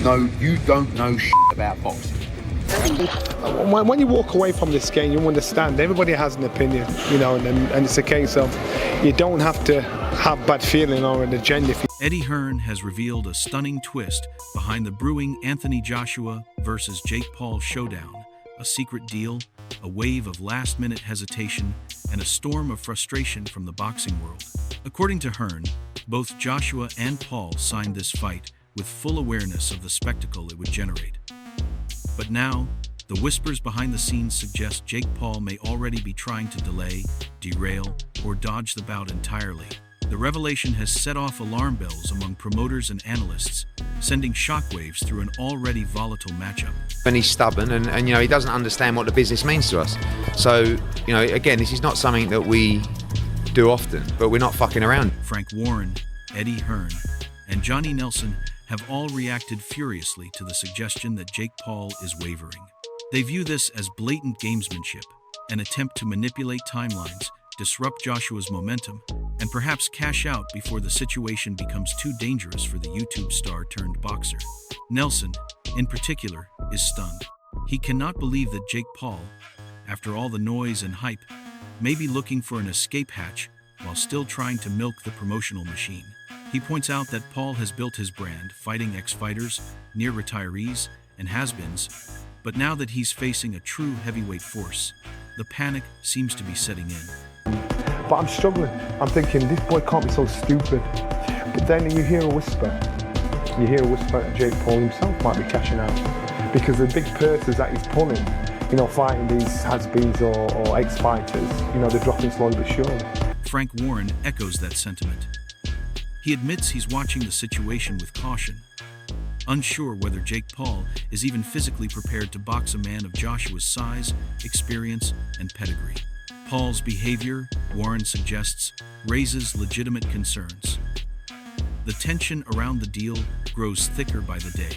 don't know shit about boxing. When you walk away from this game, you understand everybody has an opinion, you know, and it's a case of you don't have to have bad feeling or an agenda. Eddie Hearn has revealed a stunning twist behind the brewing Anthony Joshua versus Jake Paul showdown, a secret deal, a wave of last-minute hesitation, and a storm of frustration from the boxing world. According to Hearn, both Joshua and Paul signed this fight with full awareness of the spectacle it would generate. But now, the whispers behind the scenes suggest Jake Paul may already be trying to delay, derail, or dodge the bout entirely. The revelation has set off alarm bells among promoters and analysts, sending shockwaves through an already volatile matchup. And he's stubborn and you know, he doesn't understand what the business means to us. So, you know, again, this is not something that we do often, but we're not fucking around. Frank Warren, Eddie Hearn, and Johnny Nelson have all reacted furiously to the suggestion that Jake Paul is wavering. They view this as blatant gamesmanship, an attempt to manipulate timelines, disrupt Joshua's momentum, and perhaps cash out before the situation becomes too dangerous for the YouTube star turned boxer. Nelson, in particular, is stunned. He cannot believe that Jake Paul, after all the noise and hype, may be looking for an escape hatch while still trying to milk the promotional machine. He points out that Paul has built his brand fighting ex-fighters, near retirees, and has-beens, but now that he's facing a true heavyweight force, the panic seems to be setting in. But I'm struggling. I'm thinking, this boy can't be so stupid. But then you hear a whisper. You hear a whisper that Jake Paul himself might be cashing out. Because the big purses that he's pulling, you know, fighting these has-beens or ex-fighters, you know, they're dropping slowly but surely. Frank Warren echoes that sentiment. He admits he's watching the situation with caution, unsure whether Jake Paul is even physically prepared to box a man of Joshua's size, experience, and pedigree. Paul's behavior, Warren suggests, raises legitimate concerns. The tension around the deal grows thicker by the day,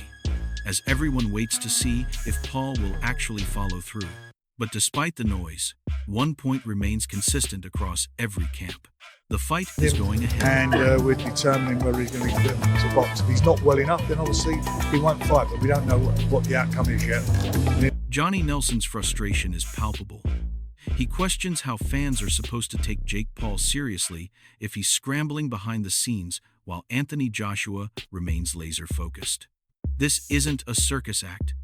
as everyone waits to see if Paul will actually follow through. But despite the noise, one point remains consistent across every camp. The fight is going ahead. And we're determining whether he's going to get to box. If he's not well enough, then obviously he won't fight, but we don't know what the outcome is yet. Johnny Nelson's frustration is palpable. He questions how fans are supposed to take Jake Paul seriously if he's scrambling behind the scenes while Anthony Joshua remains laser-focused. This isn't a circus act.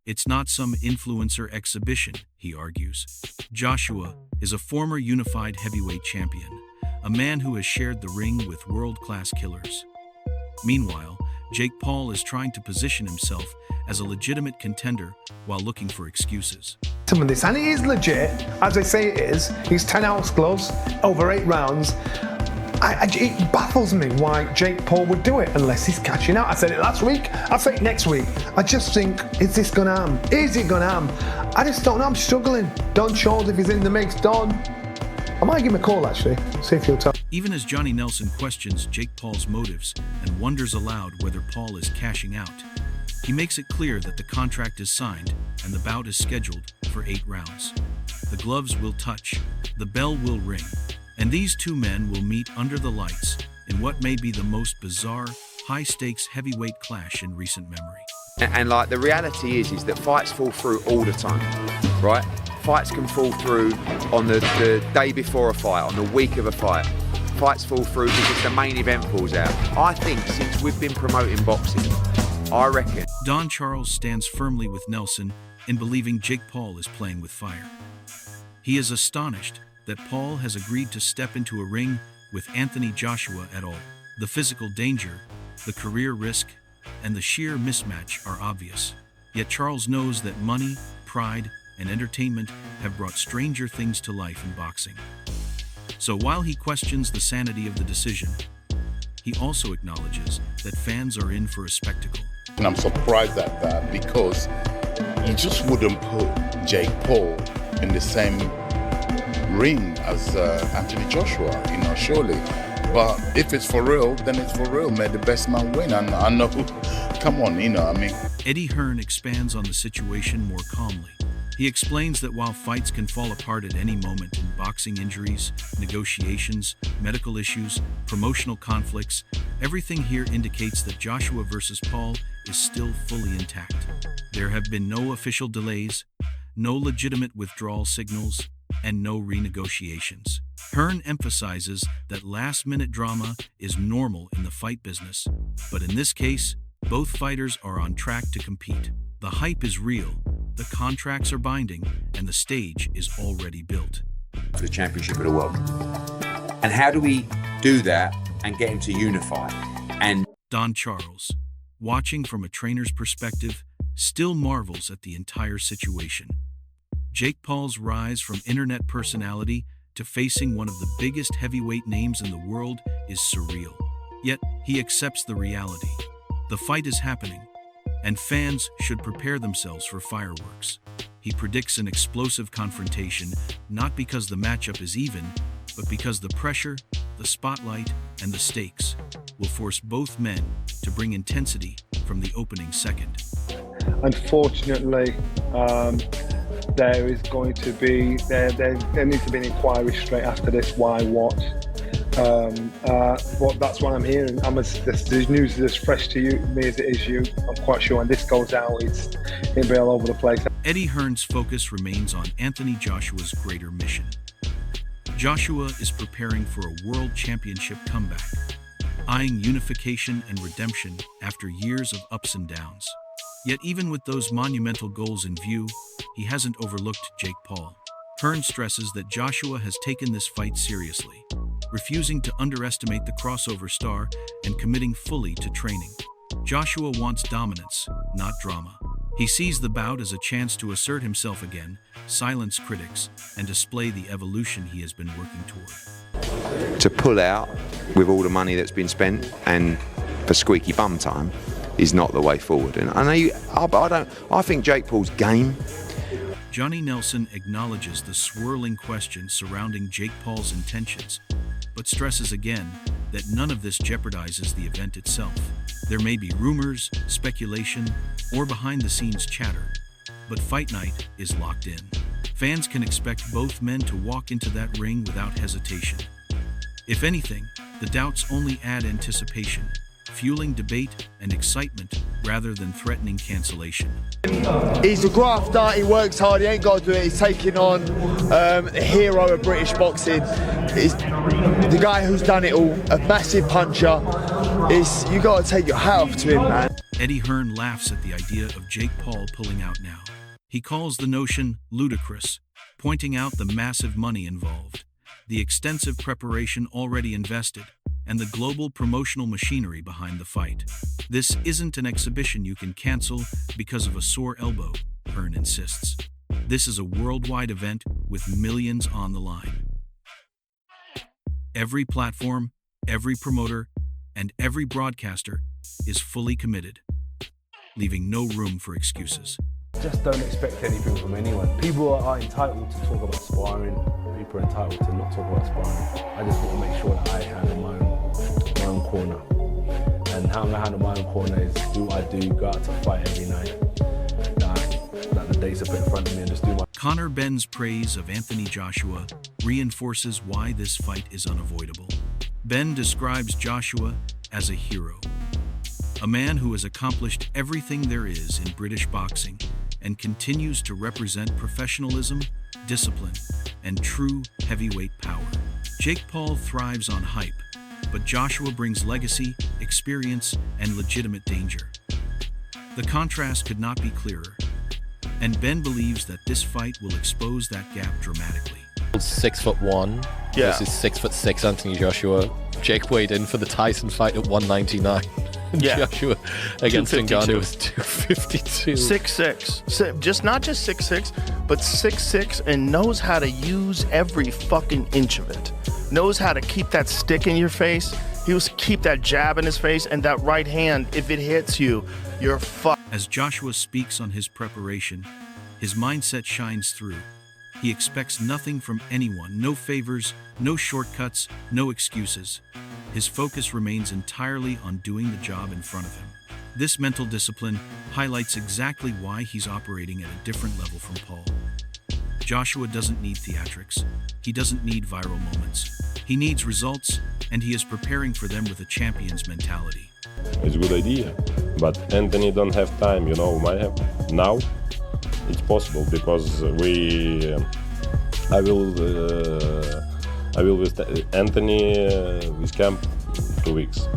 It's not some influencer exhibition, he argues. Joshua is a former unified heavyweight champion, a man who has shared the ring with world-class killers. Meanwhile, Jake Paul is trying to position himself as a legitimate contender while looking for excuses. Some of this, and it is legit, as they say it is. He's 10-ounce gloves, over 8 rounds. It baffles me why Jake Paul would do it unless he's cashing out. I said it last week, I'll say it next week. I just think, is this gonna happen? Is it gonna happen? I just don't know, I'm struggling. Don Charles, if he's in the mix, Don. I might give him a call actually, see if he'll tell. Even as Johnny Nelson questions Jake Paul's motives and wonders aloud whether Paul is cashing out, he makes it clear that the contract is signed and the bout is scheduled for 8 rounds. The gloves will touch, the bell will ring, and these two men will meet under the lights in what may be the most bizarre, high-stakes heavyweight clash in recent memory. And like the reality is that fights fall through all the time, right? Fights can fall through on the day before a fight, on the week of a fight. Fights fall through because the main event falls out. I think since we've been promoting boxing, I reckon Don Charles stands firmly with Nelson in believing Jake Paul is playing with fire. He is astonished that Paul has agreed to step into a ring with Anthony Joshua at all. The physical danger, the career risk, and the sheer mismatch are obvious. Yet Charles knows that money, pride, and entertainment have brought stranger things to life in boxing. So while he questions the sanity of the decision, he also acknowledges that fans are in for a spectacle. And I'm surprised at that because you just wouldn't put Jake Paul in the same ring as Anthony Joshua, you know, surely. But if it's for real, then it's for real. May the best man win. And I know, come on, you know, I mean. Eddie Hearn expands on the situation more calmly. He explains that while fights can fall apart at any moment in boxing, injuries, negotiations, medical issues, promotional conflicts, everything here indicates that Joshua versus Paul is still fully intact. There have been no official delays, no legitimate withdrawal signals, and no renegotiations. Hearn emphasizes that last-minute drama is normal in the fight business, but in this case, both fighters are on track to compete. The hype is real, the contracts are binding, and the stage is already built. For the championship of the world. And how do we do that and get him to unify? And Don Charles, watching from a trainer's perspective, still marvels at the entire situation. Jake Paul's rise from internet personality to facing one of the biggest heavyweight names in the world is surreal. Yet, he accepts the reality. The fight is happening, and fans should prepare themselves for fireworks. He predicts an explosive confrontation, not because the matchup is even, but because the pressure, the spotlight, and the stakes will force both men to bring intensity from the opening second. Unfortunately, there is going to be there needs to be an inquiry straight after this. Why? What? But that's what I'm hearing. The news is as fresh to me as it is you. I'm quite sure when this goes out, it'll be all over the place. Eddie Hearn's focus remains on Anthony Joshua's greater mission. Joshua is preparing for a world championship comeback, eyeing unification and redemption after years of ups and downs. Yet even with those monumental goals in view, he hasn't overlooked Jake Paul. Hearn stresses that Joshua has taken this fight seriously, refusing to underestimate the crossover star and committing fully to training. Joshua wants dominance, not drama. He sees the bout as a chance to assert himself again, silence critics, and display the evolution he has been working toward. to pull out with all the money that's been spent and for squeaky bum time is not the way forward. And I think Jake Paul's game. Johnny Nelson acknowledges the swirling questions surrounding Jake Paul's intentions, but stresses again that none of this jeopardizes the event itself. There may be rumors, speculation, or behind-the-scenes chatter, but fight night is locked in. Fans can expect both men to walk into that ring without hesitation. If anything, the doubts only add anticipation, fueling debate and excitement rather than threatening cancellation. He's a grafter, he works hard, he ain't got to do it. He's taking on a hero of British boxing. He's the guy who's done it all, a massive puncher. You got to take your hat off to him, man. Eddie Hearn laughs at the idea of Jake Paul pulling out now. He calls the notion ludicrous, pointing out the massive money involved, the extensive preparation already invested, and the global promotional machinery behind the fight. This isn't an exhibition you can cancel because of a sore elbow, Hearn insists. This is a worldwide event with millions on the line. Every platform, every promoter, and every broadcaster is fully committed, leaving no room for excuses. Just don't expect anything from anyone. People are entitled to talk about sparring. People are entitled to not talk about sparring. I just want to make sure that I handle my own corner. And how I handle my own corner is do what I do, go out to fight every night. That the dates are put in front of me and just do my... Conor Benn's praise of Anthony Joshua reinforces why this fight is unavoidable. Ben describes Joshua as a hero, a man who has accomplished everything there is in British boxing and continues to represent professionalism, discipline, and true heavyweight power. Jake Paul thrives on hype, but Joshua brings legacy, experience, and legitimate danger. The contrast could not be clearer, and Ben believes that this fight will expose that gap dramatically. 6'1" versus 6'6" Anthony Joshua. Jake weighed in for the Tyson fight at 199. Joshua against Ngannou was 252. 6'6", just not just 6'6", but 6'6", and knows how to use every fucking inch of it. Knows how to keep that stick in your face. He was keep that jab in his face, and that right hand, if it hits you, you're fucked. As Joshua speaks on his preparation, his mindset shines through. He expects nothing from anyone, no favors, no shortcuts, no excuses. His focus remains entirely on doing the job in front of him. This mental discipline highlights exactly why he's operating at a different level from Paul. Joshua doesn't need theatrics. He doesn't need viral moments. He needs results, and he is preparing for them with a champion's mentality. It's a good idea, but Anthony don't have time, might have. Now it's possible because I will with Anthony with camp 2 weeks.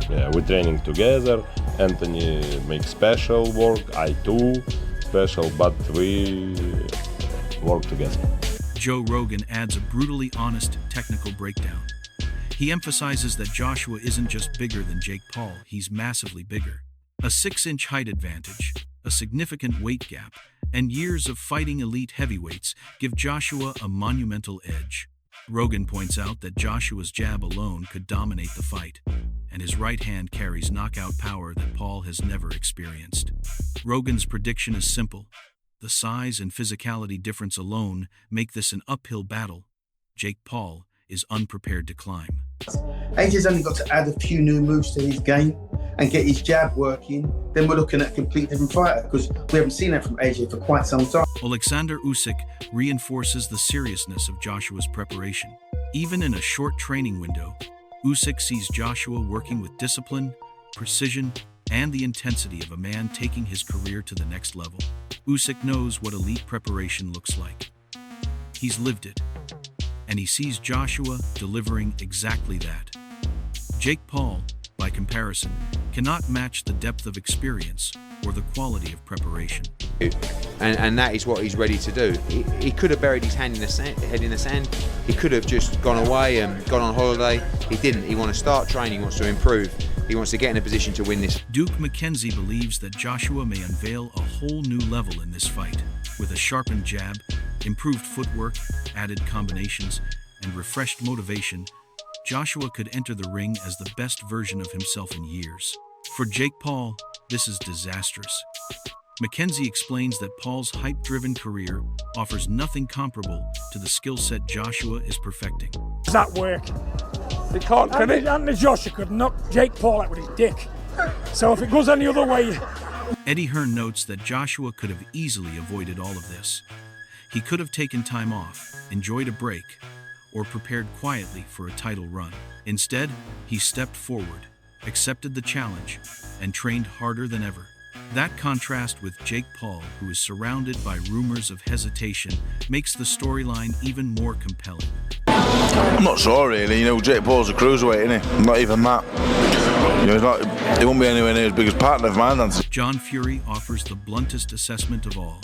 Yeah, we're training together. Anthony makes special work, I too special, but we work together. Joe Rogan adds a brutally honest technical breakdown. He emphasizes that Joshua isn't just bigger than Jake Paul, he's massively bigger. A 6-inch height advantage, a significant weight gap, and years of fighting elite heavyweights give Joshua a monumental edge. Rogan points out that Joshua's jab alone could dominate the fight, and his right hand carries knockout power that Paul has never experienced. Rogan's prediction is simple. The size and physicality difference alone make this an uphill battle. Jake Paul is unprepared to climb. AJ's only got to add a few new moves to his game and get his jab working, then we're looking at a completely different fighter, because we haven't seen that from AJ for quite some time. Alexander Usyk reinforces the seriousness of Joshua's preparation. Even in a short training window, Usyk sees Joshua working with discipline, precision, and the intensity of a man taking his career to the next level. Usyk knows what elite preparation looks like. He's lived it, and he sees Joshua delivering exactly that. Jake Paul, by comparison, cannot match the depth of experience or the quality of preparation. And that is what he's ready to do. He could have buried his head in the sand. He could have just gone away and gone on holiday. He didn't. He wants to start training, he wants to improve. He wants to get in a position to win this. Duke McKenzie believes that Joshua may unveil a whole new level in this fight. With a sharpened jab, improved footwork, added combinations, and refreshed motivation, Joshua could enter the ring as the best version of himself in years. For Jake Paul, this is disastrous. McKenzie explains that Paul's hype-driven career offers nothing comparable to the skill set Joshua is perfecting. Does that work? They can't, can it? Anthony Joshua could knock Jake Paul out with his dick. So if it goes any other way... Eddie Hearn notes that Joshua could have easily avoided all of this. He could have taken time off, enjoyed a break, or prepared quietly for a title run. Instead, he stepped forward, accepted the challenge, and trained harder than ever. That contrast with Jake Paul, who is surrounded by rumors of hesitation, makes the storyline even more compelling. I'm not sure really, Jake Paul's a cruiserweight, isn't he? Not even that. He won't be anywhere near as big as partner of mine. John Fury offers the bluntest assessment of all.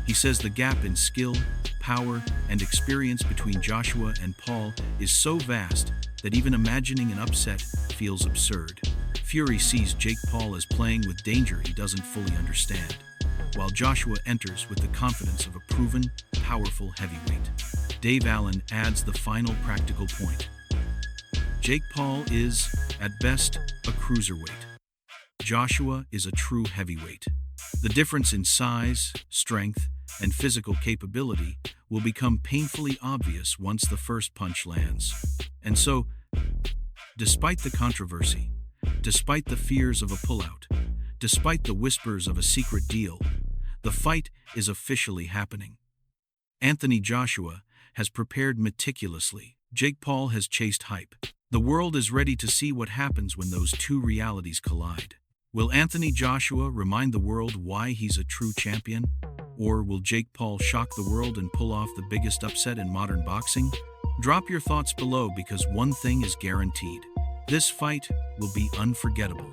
He says the gap in skill, power, and experience between Joshua and Paul is so vast that even imagining an upset feels absurd. Fury sees Jake Paul as playing with danger he doesn't fully understand, while Joshua enters with the confidence of a proven, powerful heavyweight. Dave Allen adds the final practical point. Jake Paul is, at best, a cruiserweight. Joshua is a true heavyweight. The difference in size, strength, and physical capability will become painfully obvious once the first punch lands. And so, despite the controversy, despite the fears of a pullout, despite the whispers of a secret deal, the fight is officially happening. Anthony Joshua has prepared meticulously. Jake Paul has chased hype. The world is ready to see what happens when those two realities collide. Will Anthony Joshua remind the world why he's a true champion? Or will Jake Paul shock the world and pull off the biggest upset in modern boxing? Drop your thoughts below, because one thing is guaranteed. This fight will be unforgettable.